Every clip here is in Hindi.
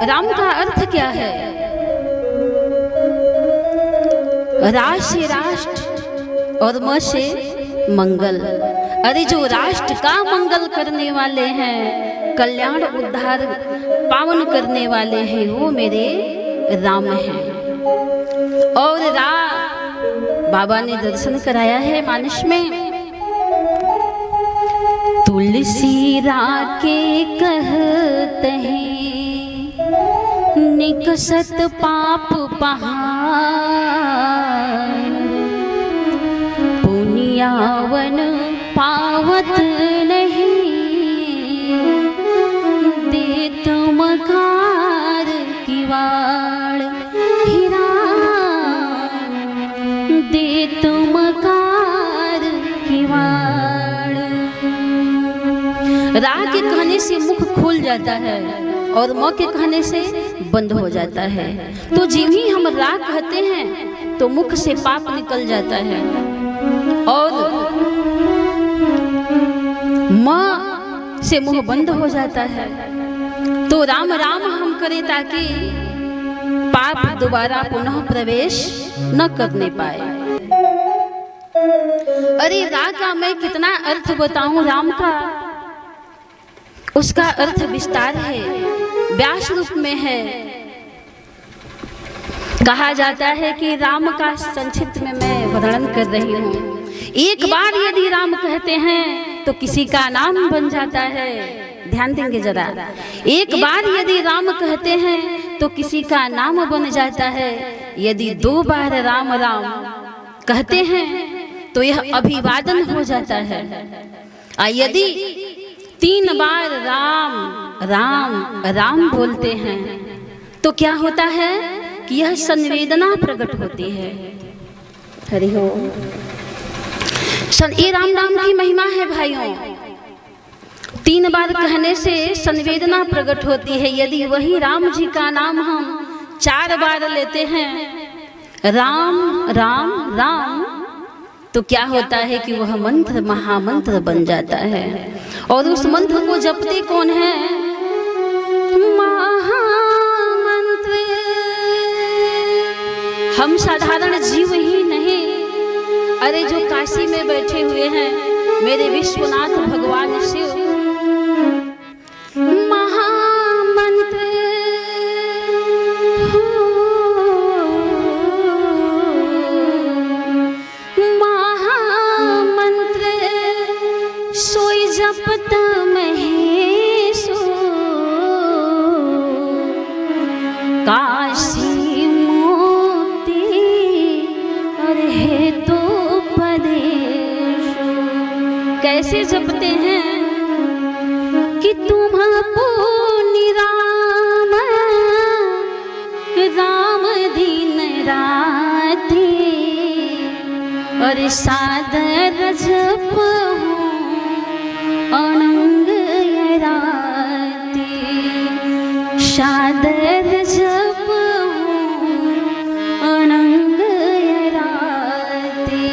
राम का अर्थ क्या है? रा से राष्ट्र और म से मंगल। अरे जो राष्ट्र का मंगल करने वाले हैं, कल्याण उद्धार पावन करने वाले हैं, वो मेरे राम हैं। और रा बाबा ने दर्शन कराया है मानस में। तुलसी रा के कहते हैं, निकसत पाप पहाड़, पुण्यावन पावत नहीं, दे तुम कार की वाड़, हीरा दे तुम कार की वाड़। रा के कहने से मुख खुल जाता है और म के कहने से बंद हो जाता है। तो जिन ही हम रा कहते हैं तो मुख से पाप निकल जाता है और म से मुंह बंद हो जाता है। तो राम राम हम करें ताकि पाप दोबारा पुनः प्रवेश न करने पाए। अरे रा का मैं कितना अर्थ बताऊं राम का, उसका अर्थ विस्तार है, व्यास रूप में है। कहा जाता है कि राम का संक्षिप्त में मैं वर्णन कर रही हूँ। एक बार यदि राम कहते हैं तो किसी का नाम बन जाता है। ध्यान देंगे जरा। एक बार यदि राम कहते हैं तो किसी का नाम बन जाता है। यदि 2 बार राम राम कहते हैं तो यह अभिवादन हो जाता है। यदि 3 बार राम राम राम बोलते हैं तो क्या होता है कि यह संवेदना प्रकट होती है। हरि ओम। ये राम नाम की महिमा है भाइयों। 3 बार कहने से संवेदना प्रकट होती है। यदि वही राम जी का नाम हम 4 बार लेते हैं, राम राम राम, तो क्या होता है कि वह मंत्र महामंत्र बन जाता है। और उस मंत्र को जपते कौन है? महामंत्र। हम साधारण जीव ही नहीं, अरे जो काशी में बैठे हुए हैं मेरे विश्वनाथ भगवान शिव, महामंत्र महामंत्र सोई जपत महेशो, काशी मोती और है तो पदेशो। कैसे जपते हैं कि तुम पुनि राम राम दिन राति, और सादर जपहूँ अनंग राति, सादर जपहूँ अनंग राति।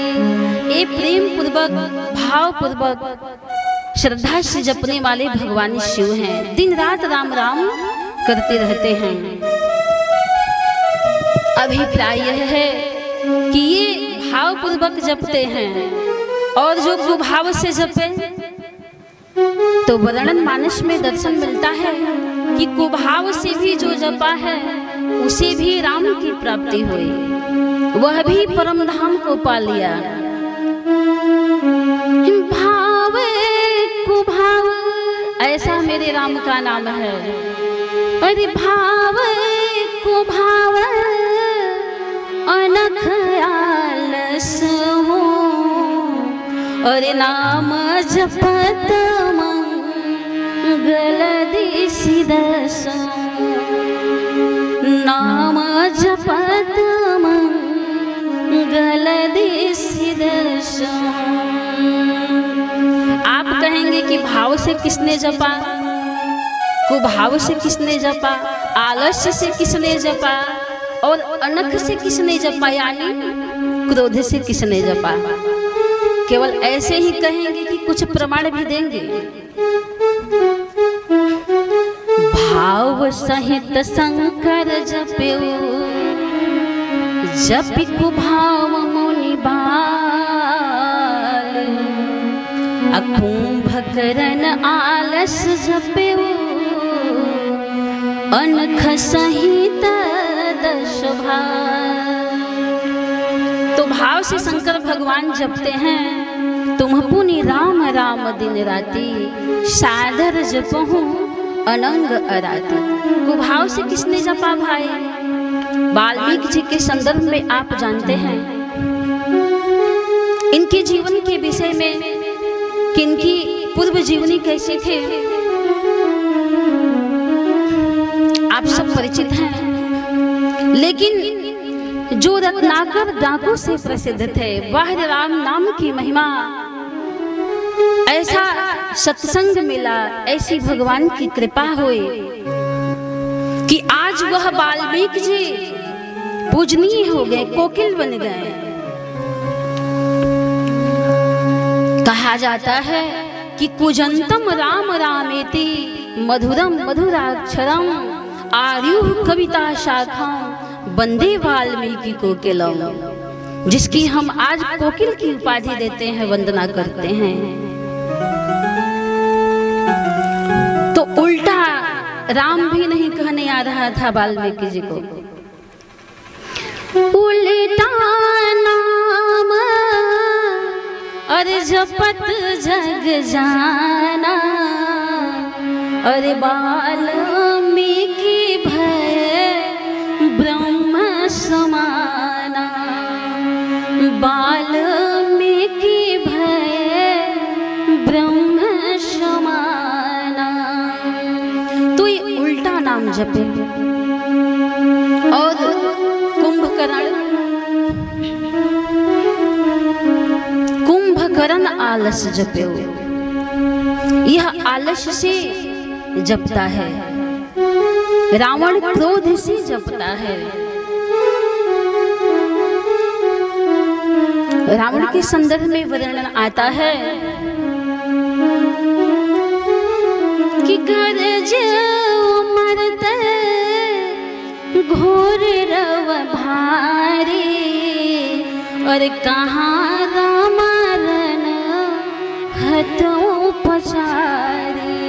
ये प्रेम पूर्वक भाव पूर्वक श्रद्धा से जपने वाले भगवान शिव हैं। दिन रात राम राम करते रहते हैं। अभिप्राय यह है कि ये भाव पूर्वक जपते हैं और जो कुभाव से जपे तो वर्णन मानस में दर्शन मिलता है कि कुभाव से भी जो जपा है उसे भी राम की प्राप्ति हुई, वह भी परम धाम को पा लिया। भाव कुभाव ऐसा मेरे राम का नाम है। अरे भाव कुभाव अनख आलस हो, और नाम जपत मंगल दिसि दसो, नाम जपत मंगल दिसि दसो। आप कहेंगे कि भाव से किसने जपा, कुभाव से किसने जपा, आलस्य से किसने जपा और अनख से किसने जपा, यानी क्रोध से किसने जपा। केवल ऐसे ही कहेंगे कि कुछ प्रमाण भी देंगे। भाव सहित शंकर जप्यो जपिकु भाव मुनि बाल कुंभकर्ण आलस जप्यो अनख सहित दश भाल। तो भाव से शंकर भगवान जपते हैं, तुम पुनि राम राम दिन राति सादर जपहु अनंग अराती। कुभाव से किसने जपा भाई? वाल्मीकि जी के संदर्भ में आप जानते हैं इनके जीवन के विषय में कि इनकी पूर्व जीवनी कैसे थे, आप सब परिचित हैं। लेकिन जो रत्नाकर डाकू से प्रसिद्ध थे, वह राम नाम की महिमा, ऐसा सत्संग मिला, ऐसी भगवान की कृपा हुई कि आज वह वाल्मीकि जी पूजनीय हो गए, कोकिल बन गए। कहा जाता है कि कुजंतम राम रामेति मधुरम मधुराक्षरम आर्युः कविता शाखा वंदे वाल्मीकि कोकिलम, जिसकी हम आज कोकिल की उपाधि देते हैं, वंदना करते हैं। तो उल्टा राम भी नहीं कहने आ रहा था वाल्मीकि जी को, उल्टा नाम अरे जपत जग जाना, अरे वाल्मीकि भय ब्रह्म समाना, वाल्मीकि भय ब्रह्म समाना। तो ये उल्टा नाम जपे। और कुंभकर्ण आलस जपे, यह आलस से जपता है, रावण क्रोध से जपता है। रावण के संदर्भ में वर्णन आता है कि गरज मरते घोर रव भारी, और कहाँ रामरण हतो पछारी,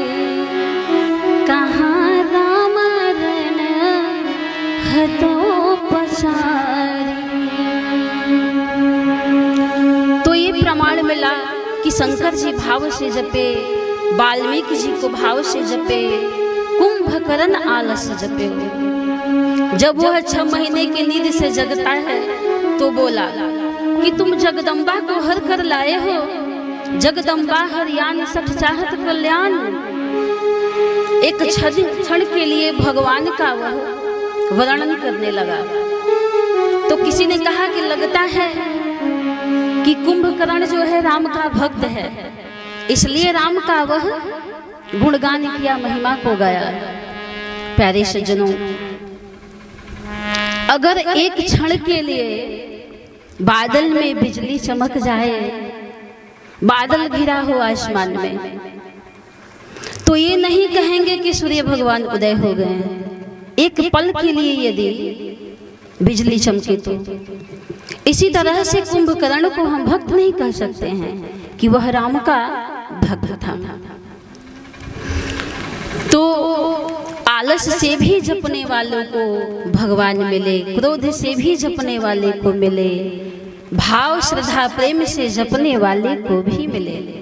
कहाँ रामरण हतो पछारी। तो ये प्रमाण मिला कि शंकर जी भाव से जपे, वाल्मीकि जी को भाव से जपे, कुंभकर्ण आलस जपे। जब वह 6 महीने की नींद से जगता है तो बोला कि तुम जगदम्बा को हर कर लाए हो, जगदम्बा हरियाण सठ चाहत कल्याण। एक क्षण के लिए भगवान का वह वर्णन करने लगा। तो किसी ने कहा कि लगता है कि कुंभकर्ण जो है राम का भक्त है, इसलिए राम का वह गुणगान किया, महिमा को गाया। प्यारे सज्जनों, अगर एक क्षण के लिए बादल में बिजली चमक जाए, बादल घिरा हो आसमान में, तो ये नहीं कहेंगे कि सूर्य भगवान उदय हो गए। एक पल के लिए यदि बिजली चमके तो इसी तरह से कुंभकर्ण को हम भक्त नहीं कह सकते हैं कि वह राम का भक्त था। तो आलस से भी जपने वालों को भगवान मिले, क्रोध से भी जपने वाले को मिले, भाव श्रद्धा प्रेम से जपने वाले को भी मिले।